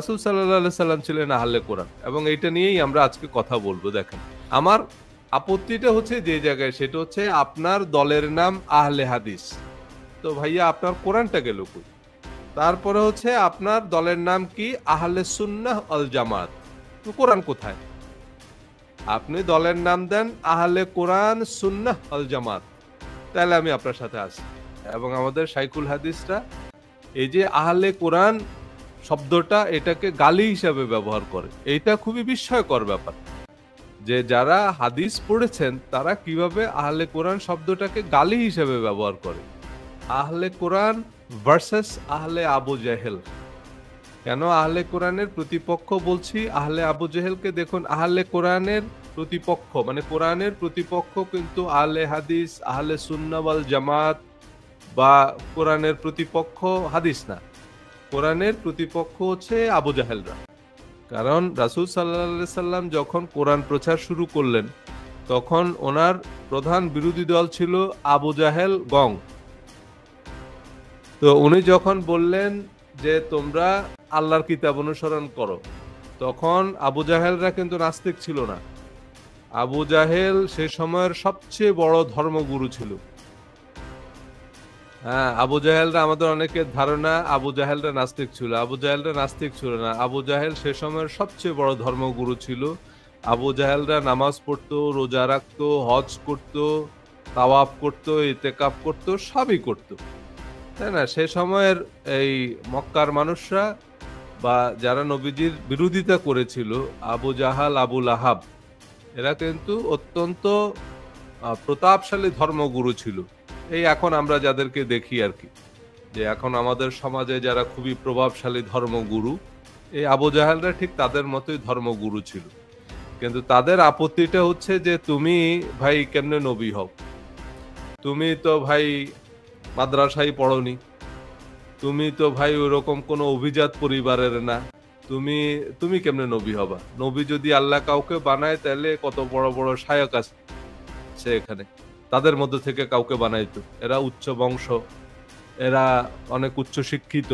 রাসূল সাল্লাল্লাহু আলাইহি সাল্লাম ছিলেন আহলে কোরআন এবং এইটা নিয়েই আমরা আজকে কথা বলবো। দেখেন, আমার আপত্তিটা হচ্ছে যে জায়গায়, সেটা হচ্ছে আপনার দলের নাম আহলে হাদিস। তো ভাইয়া আপনার কোরআনটা গেল কই? তারপরে হচ্ছে আপনার দলের নাম কি? আহলে সুন্নাহ ওয়াল জামাত। তো কোরআন কোথায়? আপনি দলের নাম দেন আহলে কোরআন সুন্নাহ ওয়াল জামাত, তাহলে আমি আপনার সাথে আছি। এবং আমাদের শাইখুল হাদিসরা এই যে আহলে কোরআন শব্দটা, এটাকে গালি হিসাবে ব্যবহার করে। এইটা খুবই বিস্ময়কর ব্যাপার যে যারা হাদিস পড়েছেন তারা কিভাবে আহলে কোরআন শব্দটাকে গালি হিসাবে ব্যবহার করে। আহলে কোরআন ভার্সেস আহলে আবু জেহেল। কেন আহলে কোরআনের প্রতিপক্ষ বলছি আহলে আবু জেহেলকে? দেখুন, আহলে কোরআনের প্রতিপক্ষ মানে কোরআনের প্রতিপক্ষ কিন্তু আহলে হাদিস, আহলে সুন্নাহ ওয়াল জামাত বা কোরআনের প্রতিপক্ষ হাদিস না। কোরআনের প্রতিপক্ষ হচ্ছে আবু জাহেলরা। কারণ রাসূল সাল্লাল্লাহু আলাইহি সাল্লাম যখন কোরআন প্রচার শুরু করলেন তখন ওনার প্রধান বিরোধী দল ছিল আবু জাহেল গং। তো উনি যখন বললেন যে তোমরা আল্লাহর কিতাব অনুসরণ করো, তখন আবু জাহেলরা কিন্তু নাস্তিক ছিল না। আবু জাহেল সে সময়ের সবচেয়ে বড় ধর্মগুরু ছিল। হ্যাঁ, আবু জাহেলরা, আমাদের অনেকের ধারণা আবু জাহেলরা নাস্তিক ছিল। আবু জাহেলরা নাস্তিক ছিল না। আবু জাহেল সে সময়ের সবচেয়ে বড় ধর্মগুরু ছিল। আবু জাহেলরা নামাজ পড়তো, রোজা রাখতো, হজ করতো, তাওয়াফ করতো, ইতেকাফ করতো, সবই করতো, তাই না? সে সময়ের এই মক্কার মানুষরা বা যারা নবীজির বিরোধিতা করেছিল, আবু জাহাল, আবু লাহাব, এরা কিন্তু অত্যন্ত প্রতাপশালী ধর্মগুরু ছিল। এই এখন আমরা যাদেরকে দেখি আর কি, যে এখন আমাদের সমাজে যারা খুবই প্রভাবশালী ধর্মগুরু, এই আবু জাহেলরা ঠিক তাদের মতোই ধর্মগুরু ছিল। কিন্তু তাদের আপত্তিটা হচ্ছে যে তুমি ভাই কেমনে নবী হও? তুমি তো ভাই মাদ্রাসায় পড়নি, তুমি তো ভাই ওরকম কোনো অভিজাত পরিবারের না, তুমি তুমি কেমনে নবী হবা? নবী যদি আল্লাহ কাউকে বানায় তাহলে কত বড় বড় শায়ক আছে এখানে, তাদের মধ্যে থেকে কাউকে বানাইতো। এরা উচ্চ বংশ, এরা অনেক উচ্চ শিক্ষিত।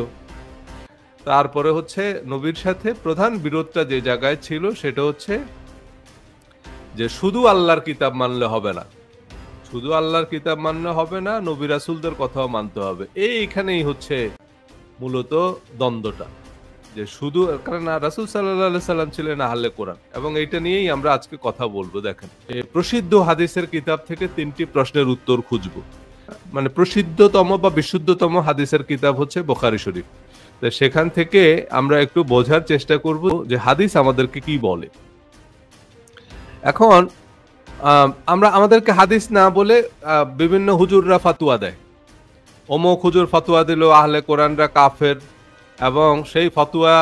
তারপরে হচ্ছে নবীর সাথে প্রধান বিরোধটা যে জায়গায় ছিল সেটা হচ্ছে যে শুধু আল্লাহর কিতাব মানলে হবে না, শুধু আল্লাহর কিতাব মানলে হবে না, নবী রাসূলদের কথাও মানতে হবে। এইখানেই হচ্ছে মূলত দ্বন্দ্বটা, যে শুধু কারণ রাসূল সাল্লাল্লাহু আলাইহি সাল্লাম ছিলেন আহলে কোরআন এবং এইটা নিয়েই আমরা আজকে কথা বলবো। দেখেন, এই প্রসিদ্ধ হাদিসের কিতাব থেকে 3টি প্রশ্নের উত্তর খুঁজবো। মানে প্রসিদ্ধতম বা বিশুদ্ধতম হাদিসের কিতাব হচ্ছে বুখারী শরীফ। তো সেখান থেকে আমরা একটু বোঝার চেষ্টা করব যে হাদিস আমাদেরকে কি বলে। এখন আমরা আমাদেরকে হাদিস না বলে বিভিন্ন হুজুররা ফাতুয়া দেয়। অমুক হুজুর ফাতুয়া দিল আহলে কোরআনরা কাফের, এবং সেই ফতোয়া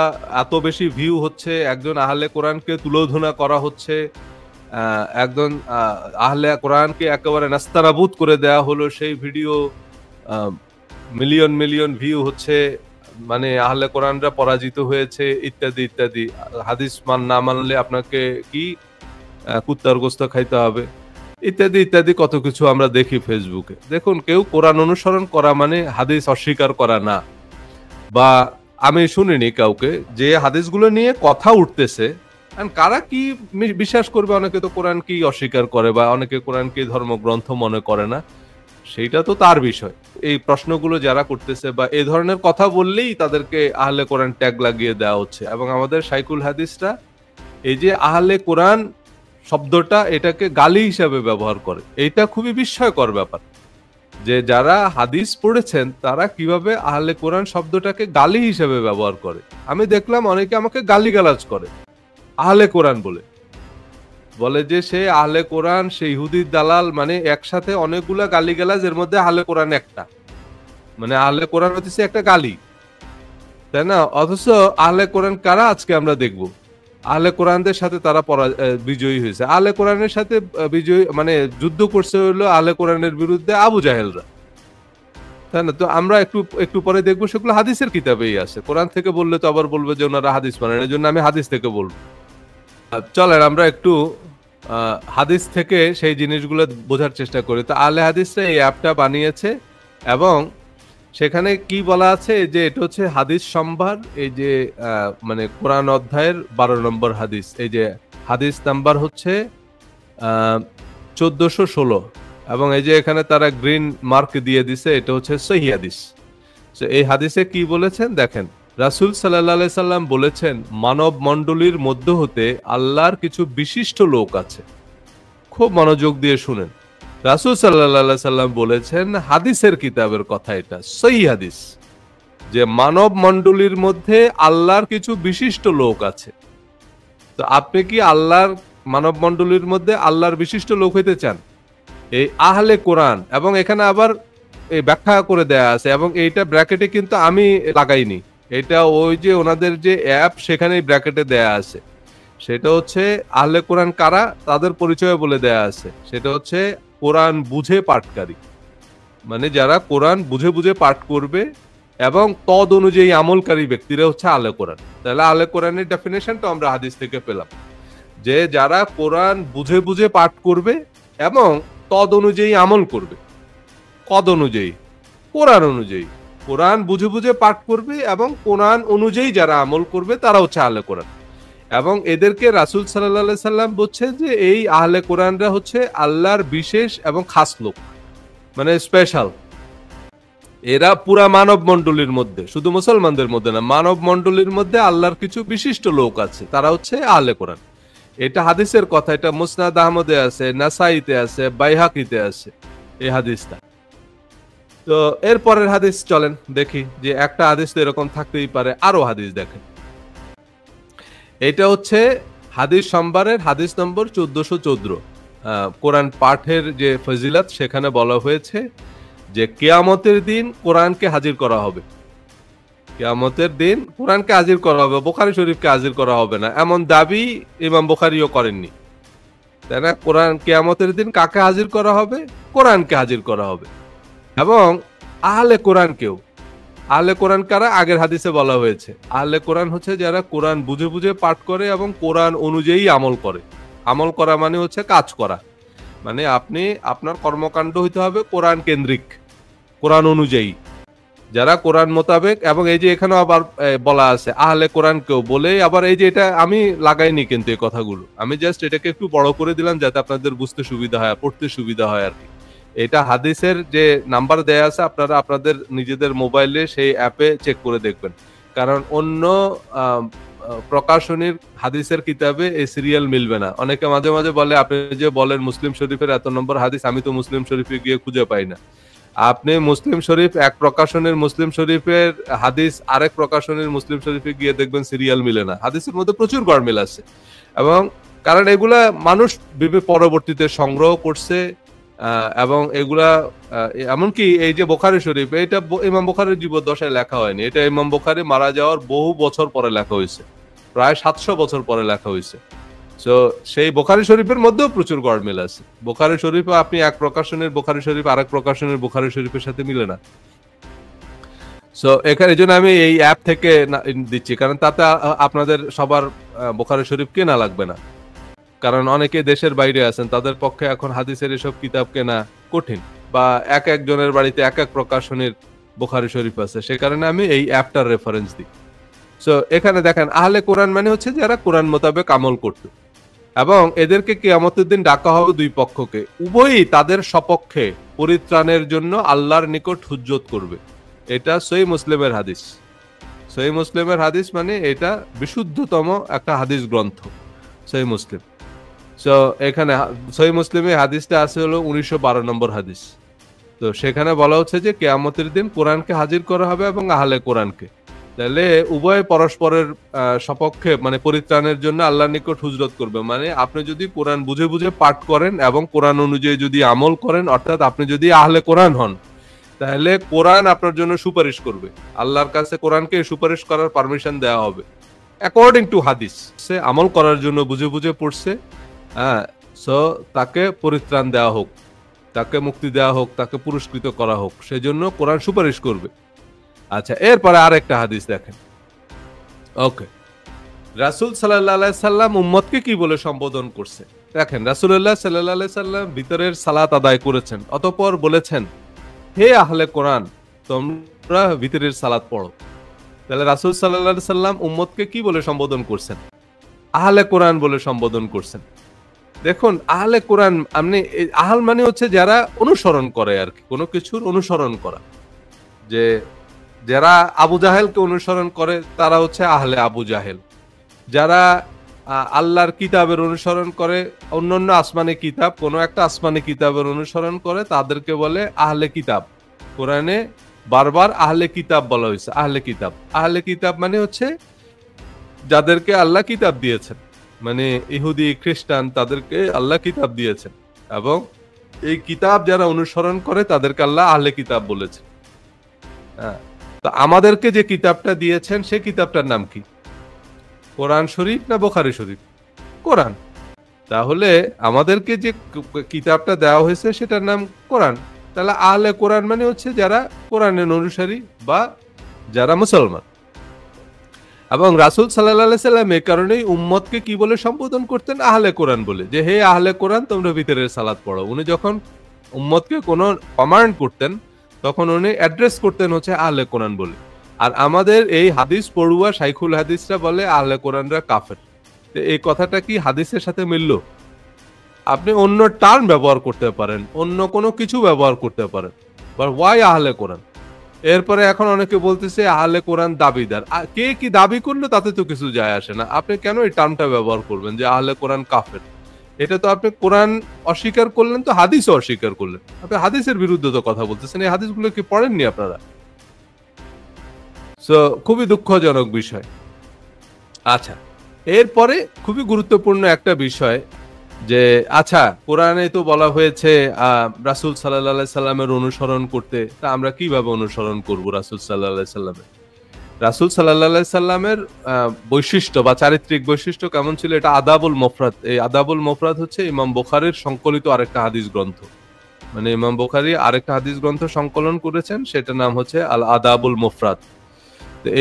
এত বেশি ভিউ হচ্ছে, একজন আহলে কোরআনকে তুলোধনা করা হচ্ছে, একজন আহলে কোরআনকে একেবারে নাস্তানাবুদ করে দেয়া হলো, সেই ভিডিও মিলিয়ন মিলিয়ন ভিউ হচ্ছে, মানে আহলে কোরআনরা পরাজিত হয়েছে ইত্যাদি ইত্যাদি। হাদিস না মানলে আপনাকে কি কুত্তার গোস্ত খাইতে হবে ইত্যাদি ইত্যাদি, কত কিছু আমরা দেখি ফেসবুকে। দেখুন, কেউ কোরআন অনুসরণ করা মানে হাদিস অস্বীকার করা না। বা আমি শুনিনি কাউকে যে হাদিসগুলো নিয়ে কথা উঠতেছে, কারা কি বিশ্বাস করবে? অনেকে তো কোরআন কি অস্বীকার করে বা অনেকে কোরআন কি ধর্মগ্রন্থ মনে করে না, সেইটা তো তার বিষয়। এই প্রশ্নগুলো যারা করতেছে বা এই ধরনের কথা বললেই তাদেরকে আহলে কোরআন ট্যাগ লাগিয়ে দেওয়া হচ্ছে। এবং আমাদের শাইখুল হাদিসরা এই যে আহলে কোরআন শব্দটা, এটাকে গালি হিসাবে ব্যবহার করে। এইটা খুবই বিস্ময়কর ব্যাপার যে যারা হাদিস পড়েছেন তারা কিভাবে আহলে কোরআন শব্দটাকে গালি হিসেবে ব্যবহার করে। আমি দেখলাম অনেকে আমাকে গালিগালাজ করে আহলে কোরআন বলে, বলে যে সে আহলে কোরআন, সে ইহুদির দালাল। মানে একসাথে অনেকগুলা গালিগালাজ, এর মধ্যে আহলে কোরআন একটা, মানে আহলে কোরআন হচ্ছে একটা গালি, তাই না? অথচ আহলে কোরআন কারা আজকে আমরা দেখব, আহলে কোরআনদের সাথে তারা বিজয়ী হয়েছে। আহলে কোরআনের সাথে বিজয়ী মানে যুদ্ধ করছে হলো আহলে কোরআনের বিরুদ্ধে আবু জাহেলরা, তাই না? তো আমরা একটু একটু পরে দেখবো সেগুলো হাদিসের কিতাবেই আছে। কোরআন থেকে বললে তো আবার বলবে যে ওনারা হাদিস মানেন, এই জন্য আমি হাদিস থেকে বলবো। চলেন আমরা একটু হাদিস থেকে সেই জিনিসগুলো বোঝার চেষ্টা করি। তো আহলে হাদিসরা এই অ্যাপটা বানিয়েছে এবং সেখানে কি বলা আছে যে এটা হচ্ছে হাদিস সম্ভার, এই যে মানে কোরআন অধ্যায়ের 12 নম্বর হাদিস, এই যে হাদিস নাম্বার হচ্ছে 1416, এবং এই যে এখানে তারা গ্রিন মার্ক দিয়ে দিছে, এটা হচ্ছে সহিহ হাদিস। তো এই হাদিসে কি বলেছেন দেখেন, রাসূল সাল্লাল্লাহু আলাইহি সাল্লাম বলেছেন মানব মণ্ডলীর মধ্য হতে আল্লাহর কিছু বিশিষ্ট লোক আছে। খুব মনোযোগ দিয়ে শুনেন, রাসূল সাল্লাল্লাহু আলাইহি সাল্লাম বলেছেন, হাদিসের কিতাবের কথা, এটা সহিহ হাদিস, যে মানব মণ্ডলীর মধ্যে আল্লাহর কিছু বিশিষ্ট লোক আছে। তো আপনি কি আল্লাহর মানব মণ্ডলীর মধ্যে আল্লাহর বিশিষ্ট লোক হইতে চান? এই আহলে কোরআন, এবং এখানে আবার এই ব্যাখ্যা করে দেয়া আছে, এবং এইটা ব্র্যাকেটে কিন্তু আমি লাগাইনি, এটা ওই যে ওনাদের যে অ্যাপ সেখানেই ব্র্যাকেটে দেয়া আছে। সেটা হচ্ছে আহলে কোরআন কারা, তাদের পরিচয় বলে দেয়া আছে। সেটা হচ্ছে কোরআন বুঝে পাঠকারী, মানে যারা কোরআন বুঝে বুঝে পাঠ করবে এবং তদ অনুযায়ী আমলকারী ব্যক্তিরা হচ্ছে আহলে কোরআন। তাহলে আহলে কোরআনের ডেফিনেশনটা আমরা হাদিস থেকে পেলাম, যে যারা কোরআন বুঝে বুঝে পাঠ করবে এবং তদ অনুযায়ী আমল করবে। কদ অনুযায়ী? কোরআন অনুযায়ী। কোরআন বুঝে বুঝে পাঠ করবে এবং কোরআন অনুযায়ী যারা আমল করবে তারা হচ্ছে আহলে কোরআন। এবং এদেরকে রাসূল সাল্লাল্লাহু আলাইহি সাল্লাম বলছেন যে এই আহলে কোরআনরা হচ্ছে আল্লাহর বিশেষ এবং খাস লোক, মানে স্পেশাল। এরা পুরা মানব মণ্ডলীর মধ্যে, শুধু মুসলমানদের মধ্যে না, মানব মণ্ডলীর মধ্যে আল্লাহর কিছু বিশিষ্ট লোক আছে, তারা হচ্ছে আহলে কোরআন। এটা হাদিসের কথা, এটা মুসনাদ আহমদে আছে, নাসাইতে আছে, বাইহাকিতে আছে এই হাদিসটা। তো এর পরের হাদিস চলেন দেখি, যে একটা হাদিস তো এরকম থাকতেই পারে, আরো হাদিস দেখেন। এটা হচ্ছে হাদিস সম্ভারের হাদিস নম্বর 1414। কোরআন পাঠের যে ফজিলত, সেখানে বলা হয়েছে যে কিয়ামতের দিন কোরআনকে হাজির করা হবে। কিয়ামতের দিন কোরআনকে হাজির করা হবে, বুখারী শরীফকে হাজির করা হবে না, এমন দাবি ইমাম বুখারীও করেননি, তাই না? কোরআন কিয়ামতের দিন কাকে হাজির করা হবে? কোরআনকে হাজির করা হবে, এবং আহলে কোরআনকেও। আহলে কোরআন কারা? আগের হাদিসে বলা হয়েছে আহলে কোরআন হচ্ছে যারা কোরআন বুঝে বুঝে পাঠ করে এবং কোরআন অনুযায়ী আমল করে। আমল করা মানে হচ্ছে কাজ করা, মানে আপনি আপনার কর্মকাণ্ড হইতে হবে কোরআন কেন্দ্রিক, কোরআন অনুযায়ী, যারা কোরআন মোতাবেক। এবং এই যে এখানে আবার বলা আছে আহলে কোরআনকেও বলে, আবার এই যে এটা আমি লাগাইনি কিন্তু এই কথাগুলো, আমি জাস্ট এটাকে একটু বড় করে দিলাম যাতে আপনাদের বুঝতে সুবিধা হয়, পড়তে সুবিধা হয় আর কি। এটা হাদিসের যে নাম্বার দেয়া আছে, আপনারা আপনাদের নিজেদের মোবাইলে সেই অ্যাপে চেক করে দেখবেন, কারণ অন্য প্রকাশনীর হাদিসের কিতাবে এই সিরিয়াল মিলবে না। অনেকে মাঝে মাঝে বলে, আপনি যে বলেন মুসলিম শরীফের এত নম্বর হাদিস, আমি তো মুসলিম শরীফে গিয়ে খুঁজে পাই না। আপনি মুসলিম শরীফ এক প্রকাশনের মুসলিম শরীফের হাদিস আরেক প্রকাশনের মুসলিম শরীফে গিয়ে দেখবেন সিরিয়াল মিলে না। হাদিসের মধ্যে প্রচুর গড়মিল আছে, এবং কারণ এগুলা মানুষ পরবর্তীতে সংগ্রহ করছে, এবং এগুলা এমনকি এই যে বুখারী শরীফ, এটা ইমাম বুখারীর জীবদ্দশায় লেখা হয়নি, এটা ইমাম বুখারী মারা যাওয়ার বহু বছর পরে লেখা হয়েছে, প্রায় 700 বছর পরে লেখা হয়েছে। সো সেই বুখারী শরীফের মধ্যেও প্রচুর গড়মিল আছে। বুখারী শরীফে আপনি এক প্রকাশনের বুখারী শরীফ আরেক প্রকাশনের বুখারী শরীফের সাথে মিলে না। সো এখানে এই জন্য আমি এই অ্যাপ থেকে দিচ্ছি, কারণ তাতে আপনাদের সবার বুখারী শরীফ কেনা লাগবে না, কারণ অনেকে দেশের বাইরে আছেন, তাদের পক্ষে এখন হাদিসের এসব কিতাব কেনা কঠিন, বা এক একজনের বাড়িতে এক এক প্রকাশনের বুখারী শরীফ আছে, সে কারণে আমি এই অ্যাপটার রেফারেন্স দিই। সো এখানে দেখেন আহলে কোরআন মানে হচ্ছে যারা কোরআন মোতাবেক আমল করত, এবং এদেরকে কিয়ামতের দিন ডাকা হবে দুই পক্ষকে, উভয়ই তাদের সপক্ষে পরিত্রাণের জন্য আল্লাহর নিকট হুজ্জত করবে। এটা সহিহ মুসলিমের হাদিস। সহিহ মুসলিমের হাদিস মানে এটা বিশুদ্ধতম একটা হাদিস গ্রন্থ, সহিহ মুসলিম। সো এখানে সহিহ মুসলিমে হাদিসটা আছে হলো 1912 নম্বর হাদিস। তো সেখানে বলা হচ্ছে যে কিয়ামতের দিন কোরআনকে হাজির করা হবে এবং আহলে কোরআনকে। তাহলে উভয় পরস্পরের সপক্ষে, মানে পরিত্রাণের জন্য আল্লাহর নিকট হুজরত করবে। মানে আপনি যদি কোরআন বুঝে বুঝে পাঠ করেন এবং কোরআন অনুযায়ী যদি আমল করেন, অর্থাৎ আপনি যদি আহলে কোরআন হন, তাহলে কোরআন আপনার জন্য সুপারিশ করবে। আল্লাহর কাছে কোরআনকে সুপারিশ করার পারমিশন দেওয়া হবে অ্যাকর্ডিং টু হাদিস। সে আমল করার জন্য বুঝে বুঝে পড়ছে, সো তাকে পরিত্রাণ দেওয়া হোক, তাকে মুক্তি দেওয়া হোক, তাকে পুরস্কৃত করা হোক, সেজন্য কোরআন সুপারিশ করবে। আচ্ছা, এরপরে আরেকটা হাদিস দেখেন। ওকে, রাসূল সাল্লাল্লাহু আলাইহি সাল্লাম উম্মতকে কি বলে সম্বোধন করছে দেখেন। রাসূলুল্লাহ সাল্লাল্লাহু আলাইহি সাল্লাম ভিতরের সালাত আদায় করেছেন, অতঃপর বলেছেন, হে আহলে কোরআন, তোমরা তোমরা ভিতরের সালাত পড়ো। তাহলে রাসূল সাল্লাল্লাহু আলাইহি সাল্লাম উম্মতকে কি বলে সম্বোধন করছেন? আহলে কোরআন বলে সম্বোধন করছেন। দেখুন, আহলে কোরআন আহল মানে হচ্ছে যারা অনুসরণ করে আর কি, কোনো কিছুর অনুসরণ করা। যে যারা আবু জাহেলকে অনুসরণ করে তারা হচ্ছে আহলে আবু জাহেল। যারা আল্লাহর কিতাবের অনুসরণ করে, অন্যান্য আসমানি কিতাব, কোনো একটা আসমানি কিতাবের অনুসরণ করে, তাদেরকে বলে আহলে কিতাব। কোরআনে বারবার আহলে কিতাব বলা হয়েছে। আহলে কিতাব, আহলে কিতাব মানে হচ্ছে যাদেরকে আল্লাহ কিতাব দিয়েছেন, মানে ইহুদি খ্রিস্টান, তাদেরকে আল্লাহ কিতাব দিয়েছেন এবং এই কিতাব যারা অনুসরণ করে তাদেরকে আল্লাহ আহলে কিতাব বলেছেন। তো আমাদেরকে যে কিতাবটা দিয়েছেন সেই কিতাবটার নাম কি? কোরআন শরীফ না বুখারী শরীফ? কোরআন। তাহলে আমাদেরকে যে কিতাবটা দেওয়া হয়েছে সেটার নাম কোরআন। তাহলে আহলে কোরআন মানে হচ্ছে যারা কোরআনের অনুসারী বা যারা মুসলমান। এবং রাসূল সাল্লাল্লাহু আলাইহি সাল্লাম এই কারণেই উম্মতকে কি বলে সম্বোধন করতেন? আহলে কোরআন বলে, যে হে আহলে কোরআন, তোমরা ভিতরের সালাত পড়ো। উনি যখন উম্মতকে কোনো কমান্ড করতেন তখন উনি অ্যাড্রেস করতেন হচ্ছে আহলে কোরআন বলে। আর আমাদের এই হাদিস পড়ুয়া শাইখুল হাদিসরা বলে আহলে কোরআনরা কাফের। এই কথাটা কি হাদিসের সাথে মিলল? আপনি অন্য টার্ম ব্যবহার করতে পারেন, অন্য কোনো কিছু ব্যবহার করতে পারেন, বাট ওয়াই আহলে কোরআন? এরপরে এখন অনেকে বলতেছে আহলে কোরআন দাবিদার। কে কি দাবি করলো তাতে তো কিছু যায় আসে না। আপনি কেন এই টার্মটা ব্যবহার করবেন যে আহলে কোরআন কাফের? এটা তো আপনি কোরআন অস্বীকার করলেন, তো হাদিসও অস্বীকার করলেন। আপনি হাদিসের বিরুদ্ধে তো কথা বলতেছেন। এই হাদিসগুলো কি পড়েননি আপনারা? সো খুবই দুঃখজনক বিষয়। আচ্ছা, এরপরে খুবই গুরুত্বপূর্ণ একটা বিষয় যে আচ্ছা, কোরআনে তো বলা হয়েছে রাসূল সাল্লাল্লাহু আলাইহি সাল্লামের অনুসরণ করতে। তা আমরা কিভাবে অনুসরণ করব রাসূল সাল্লাল্লাহু আলাইহি সাল্লামের? রাসূল সাল্লাল্লাহু আলাইহি সাল্লামের বৈশিষ্ট্য বা চারিত্রিক বৈশিষ্ট্য কেমন ছিল? এটা আদাবুল মুফরাদ। এই আদাবুল মুফরাদ হচ্ছে ইমাম বুখারীর সংকলিত আরেকটা হাদিস গ্রন্থ। মানে ইমাম বুখারী আরেকটা হাদিস গ্রন্থ সংকলন করেছেন, সেটার নাম হচ্ছে আল আদাবুল মুফরাদ।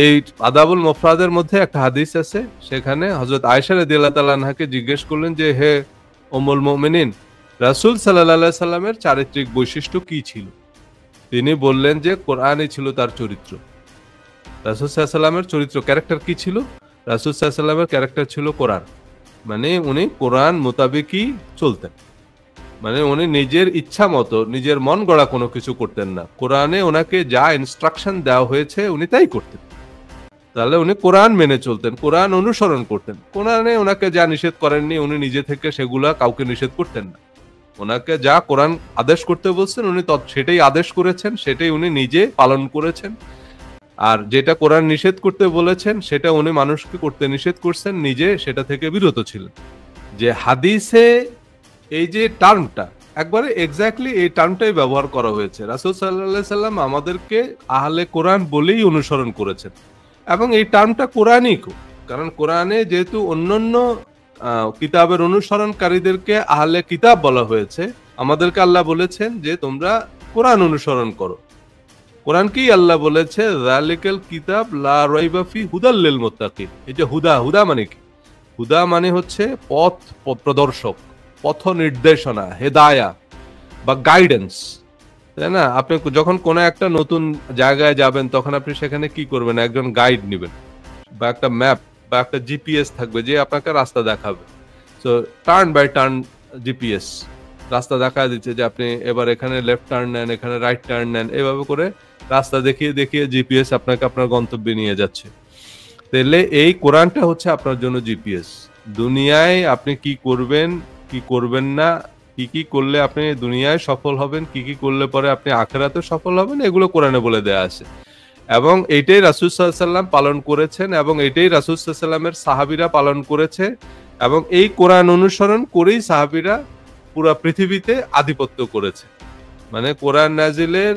এই আদাবুল মুফরাদের মধ্যে একটা হাদিস আছে, সেখানে হযরত আয়েশা রাদিয়াল্লাহু তাআলা আনহাকে জিজ্ঞেস করলেন যে হে উম্মুল মুমিনিন, রাসূল সাল্লাল্লাহু আলাইহি সাল্লামের চারিত্রিক বৈশিষ্ট্য কি ছিল? তিনি বললেন যে কোরআনই ছিল তার চরিত্র। রাসূল সাল্লাল্লাহু আলাইহি সাল্লামের চরিত্র, ক্যারেক্টার কি ছিল? রাসূল সাল্লাল্লাহু আলাইহি সাল্লামের ক্যারেক্টার ছিল কোরআন। মানে উনি কোরআন মোতাবেকই চলতেন। মানে উনি নিজের ইচ্ছা মতো, নিজের মন গড়া কোনো কিছু করতেন না। কোরআনে ওনাকে যা ইনস্ট্রাকশন দেওয়া হয়েছে উনি তাই করতেন। তাহলে উনি কোরআন মেনে চলতেন, কোরআন অনুসরণ করতেন। কোরআনে ওনাকে যা নিষেধ করেননি উনি নিজে থেকে সেগুলা কাউকে নিষেধ করতেন না। ওনাকে যা কোরআন আদেশ করতে বলছেন উনি সেটাই আদেশ করেছেন, সেটাই উনি নিজে পালন করেছেন। আর যেটা কোরআন নিষেধ করতে বলেছেন সেটা উনি মানুষকে করতে নিষেধ করছেন, নিজে সেটা থেকে বিরত ছিলেন। যে হাদিসে এই যে টার্মটা, একবারে এক্স্যাক্টলি এই টার্মটাই ব্যবহার করা হয়েছে। রাসূল সাল্লাল্লাহু আলাইহি সাল্লাম আমাদেরকে আহলে কোরআন বলেই অনুসরণ করেছেন এবং এই টার্মটা কোরআনই, কারণ কোরআনে যেহেতু অন্যান্য কিতাবের অনুসরণকারীদেরকে আহলে কিতাব বলা হয়েছে, আমাদেরকে আল্লাহ বলেছেন যে তোমরা কোরআন অনুসরণ করো। কোরআন কি আল্লাহ বলেছে? যালিকাল কিতাব লা রাইবা ফি হুদাল লিল মুত্তাকিন। এই যে হুদা, হুদা মানে কি? হুদা মানে হচ্ছে পথ প্রদর্শক, পথ নির্দেশনা, হেদায়া বা গাইডেন্স, তাই না? আপনি যখন কোনো একটা নতুন জায়গায় যাবেন তখন আপনি সেখানে কি করবেন? একজন গাইড নেবেন বা একটা ম্যাপ বা একটা জিপিএস থাকবে যে আপনাকে রাস্তা দেখাবে। So turn by turn GPS রাস্তা দেখা দিচ্ছে যে আপনি এবার এখানে লেফট টার্ন নেন, এখানে রাইট টার্ন নেন, এভাবে করে রাস্তা দেখিয়ে দেখিয়ে জিপিএস আপনাকে আপনার গন্তব্যে নিয়ে যাচ্ছে। তাহলে এই কোরআনটা হচ্ছে আপনার জন্য জিপিএস। দুনিয়ায় আপনি কি করবেন, কি করবেন না, কি কি করলে আপনি দুনিয়ায় সফল হবেন, কি কি করলে পরে আপনি আখিরাতে সফল হবেন, এগুলো কোরআনে বলে দেয়া আছে। এবং এইটাই রাসূল সাল্লাল্লাহু আলাইহি সাল্লাম পালন করেছেন এবং এইটাই রাসূল সাল্লাল্লাহু আলাইহি সাল্লামের সাহাবীরা পালন করেছে এবং এই কোরআন অনুসরণ করেই সাহাবীরা পুরো পৃথিবীতে আধিপত্য করেছে। মানে কোরআন নাজিলের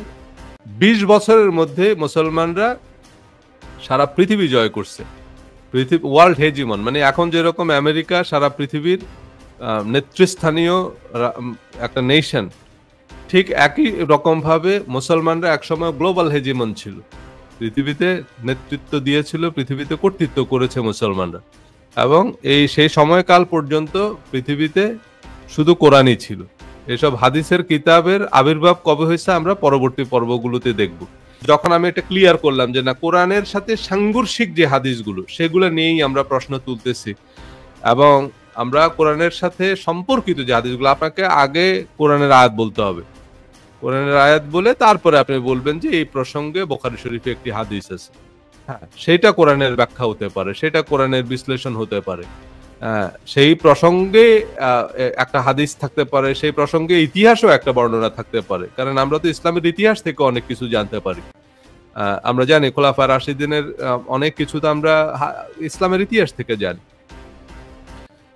20 বছরের মধ্যে মুসলমানরা সারা পৃথিবী জয় করছে। ওয়ার্ল্ড হেজিমন, মানে এখন যেরকম আমেরিকা সারা পৃথিবীর নেতৃস্থানীয় একটা নেশন, ঠিক একই রকম ভাবে মুসলমানরা একসময় গ্লোবাল হেজিমন ছিল। পৃথিবীতে নেতৃত্ব দিয়েছিল, পৃথিবীতে কর্তৃত্ব করেছে মুসলমানরা। এবং সেই সময়কাল পর্যন্ত পৃথিবীতে শুধু কোরআনই ছিল। এসব হাদিসের কিতাবের আবির্ভাব কবে হয়েছে আমরা পরবর্তী পর্বগুলোতে দেখব। যখন আমি এটা ক্লিয়ার করলাম যে না, কোরআনের সাথে সাংঘর্ষিক যে হাদিসগুলো সেগুলো নিয়েই আমরা প্রশ্ন তুলতেছি, এবং আমরা কোরআনের সাথে সম্পর্কিত যে হাদিসগুলো, আপনাকে আগে কোরআনের আয়াত বলতে হবে। কোরআনের আয়াত বলে তারপরে আপনি বলবেন যে এই প্রসঙ্গে বুখারী শরীফে একটি হাদিস আছে। হ্যাঁ, সেটা কোরআনের ব্যাখ্যা হতে পারে, সেটা কোরআনের বিশ্লেষণ হতে পারে। সেই প্রসঙ্গে একটা হাদিস থাকতে পারে, সেই প্রসঙ্গে ইতিহাসও একটা বর্ণনা থাকতে পারে, কারণ আমরা তো ইসলামের ইতিহাস থেকে অনেক কিছু জানতে পারি। আমরা জানি খোলাফা রাশিদিনের অনেক কিছু তো আমরা ইসলামের ইতিহাস থেকে জানি।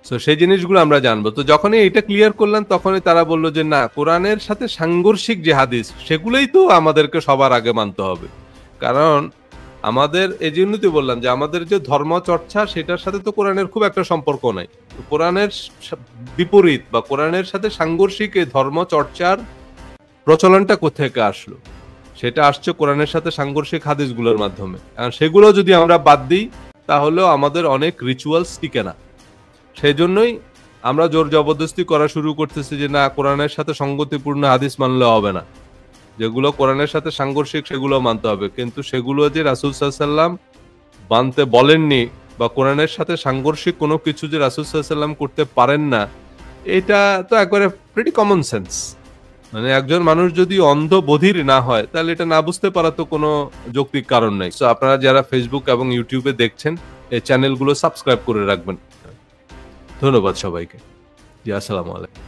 তো সেই জিনিসগুলো আমরা জানবো। তো যখনই এটা ক্লিয়ার করলাম, তখনই তারা বললো যে না, কোরআনের সাথে সাংঘর্ষিক যে হাদিস সেগুলোই তো আমাদেরকে সবার আগে মানতে হবে। কারণ আমাদের, এই জন্যই তো বললাম যে আমাদের যে ধর্ম চর্চা সেটার সাথে তো কোরআনের খুব একটা সম্পর্ক নাই। কোরআনের বিপরীত বা কোরআনের সাথে সাংঘর্ষিক এই ধর্ম চর্চার প্রচলনটা কোথেকে আসলো? সেটা আসছে কোরআনের সাথে সাংঘর্ষিক হাদিসগুলোর মাধ্যমে। আর সেগুলো যদি আমরা বাদ দিই তাহলেও আমাদের অনেক রিচুয়ালস টিকে না। সেই জন্যই আমরা জোর জবরদস্তি করা শুরু করতেছি যে না, কোরআনের সাথে সঙ্গতিপূর্ণ হাদিস মানলে হবে না, যেগুলো কোরআনের সাথে সাংঘর্ষিক সেগুলো মানতে হবে। কিন্তু সেগুলো যে রাসূল সাল্লাল্লাহু আলাইহি ওয়াসাল্লাম মানতে বলেননি বা কোরআনের সাথে সাংঘর্ষিক কোনো কিছু যে রাসূল সাল্লাল্লাহু আলাইহি ওয়াসাল্লাম করতে পারেন না, এটা তো একবারে প্রিটি কমন সেন্স। মানে একজন মানুষ যদি অন্ধ বধির না হয় তাহলে এটা না বুঝতে পারা তো কোনো যৌক্তিক কারণ নাই। সো আপনারা যারা ফেসবুক এবং ইউটিউবে দেখছেন, এই চ্যানেলগুলো সাবস্ক্রাইব করে রাখবেন। ধন্যবাদ সবাইকে। জি, আসসালামু আলাইকুম।